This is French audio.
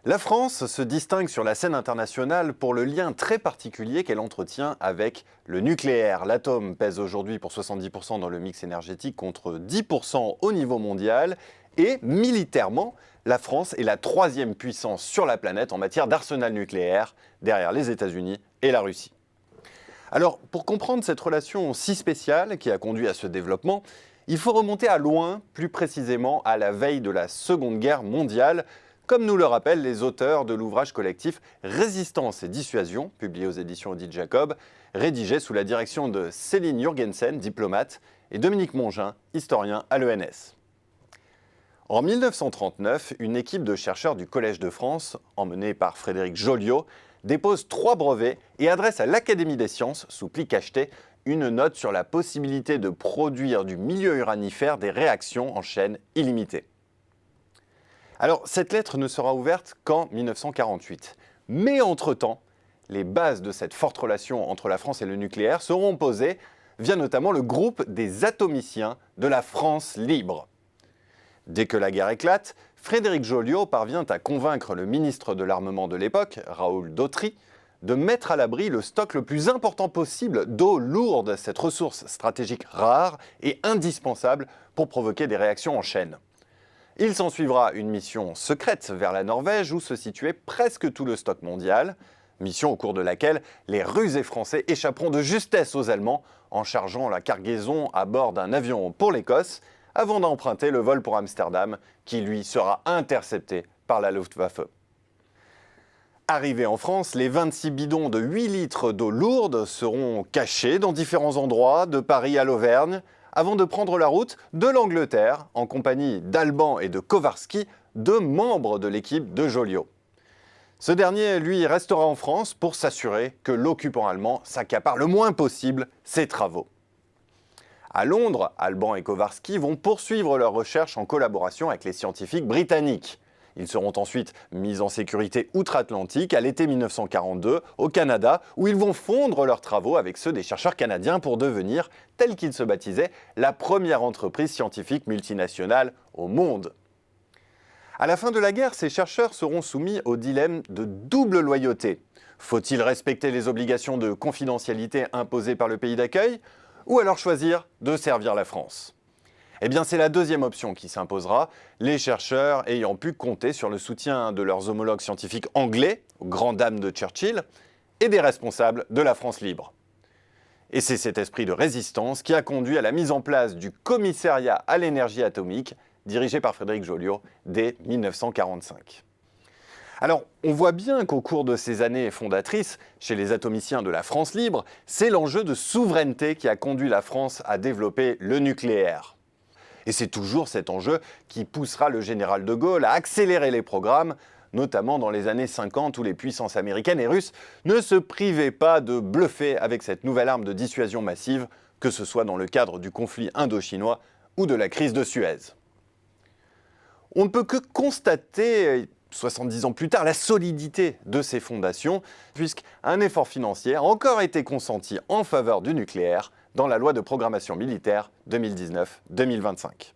La France se distingue sur la scène internationale pour le lien très particulier qu'elle entretient avec le nucléaire. L'atome pèse aujourd'hui pour 70% dans le mix énergétique contre 10% au niveau mondial. Et militairement, la France est la troisième puissance sur la planète en matière d'arsenal nucléaire, derrière les États-Unis et la Russie. Alors, pour comprendre cette relation si spéciale qui a conduit à ce développement, il faut remonter à loin, plus précisément à la veille de la Seconde Guerre mondiale, comme nous le rappellent les auteurs de l'ouvrage collectif Résistance et dissuasion, publié aux éditions Odile Jacob, rédigé sous la direction de Céline Jurgensen, diplomate, et Dominique Mongin, historien à l'ENS. En 1939, une équipe de chercheurs du Collège de France, emmenée par Frédéric Joliot, dépose 3 brevets et adresse à l'Académie des sciences, sous pli cacheté, une note sur la possibilité de produire du milieu uranifère des réactions en chaîne illimitée. Alors, cette lettre ne sera ouverte qu'en 1948. Mais entre-temps, les bases de cette forte relation entre la France et le nucléaire seront posées via notamment le groupe des atomiciens de la France libre. Dès que la guerre éclate, Frédéric Joliot parvient à convaincre le ministre de l'Armement de l'époque, Raoul Dautry, de mettre à l'abri le stock le plus important possible d'eau lourde, cette ressource stratégique rare et indispensable pour provoquer des réactions en chaîne. Il s'ensuivra une mission secrète vers la Norvège où se situait presque tout le stock mondial, mission au cours de laquelle les rusés français échapperont de justesse aux Allemands en chargeant la cargaison à bord d'un avion pour l'Écosse avant d'emprunter le vol pour Amsterdam qui lui sera intercepté par la Luftwaffe. Arrivés en France, les 26 bidons de 8 litres d'eau lourde seront cachés dans différents endroits, de Paris à l'Auvergne, avant de prendre la route de l'Angleterre, en compagnie d'Alban et de Kowarski, 2 membres de l'équipe de Joliot. Ce dernier, lui, restera en France pour s'assurer que l'occupant allemand s'accapare le moins possible ses travaux. À Londres, Alban et Kowarski vont poursuivre leurs recherches en collaboration avec les scientifiques britanniques. Ils seront ensuite mis en sécurité outre-Atlantique à l'été 1942 au Canada où ils vont fondre leurs travaux avec ceux des chercheurs canadiens pour devenir, tel qu'ils se baptisaient, la première entreprise scientifique multinationale au monde. À la fin de la guerre, ces chercheurs seront soumis au dilemme de double loyauté. Faut-il respecter les obligations de confidentialité imposées par le pays d'accueil ou alors choisir de servir la France ? Eh bien, c'est la deuxième option qui s'imposera, les chercheurs ayant pu compter sur le soutien de leurs homologues scientifiques anglais, aux grandes dames de Churchill, et des responsables de la France libre. Et c'est cet esprit de résistance qui a conduit à la mise en place du commissariat à l'énergie atomique, dirigé par Frédéric Joliot dès 1945. Alors, on voit bien qu'au cours de ces années fondatrices, chez les atomiciens de la France libre, c'est l'enjeu de souveraineté qui a conduit la France à développer le nucléaire. Et c'est toujours cet enjeu qui poussera le général de Gaulle à accélérer les programmes, notamment dans les années 50 où les puissances américaines et russes ne se privaient pas de bluffer avec cette nouvelle arme de dissuasion massive, que ce soit dans le cadre du conflit indo-chinois ou de la crise de Suez. On ne peut que constater, 70 ans plus tard, la solidité de ces fondations, puisqu'un effort financier a encore été consenti en faveur du nucléaire dans la loi de programmation militaire 2019-2025.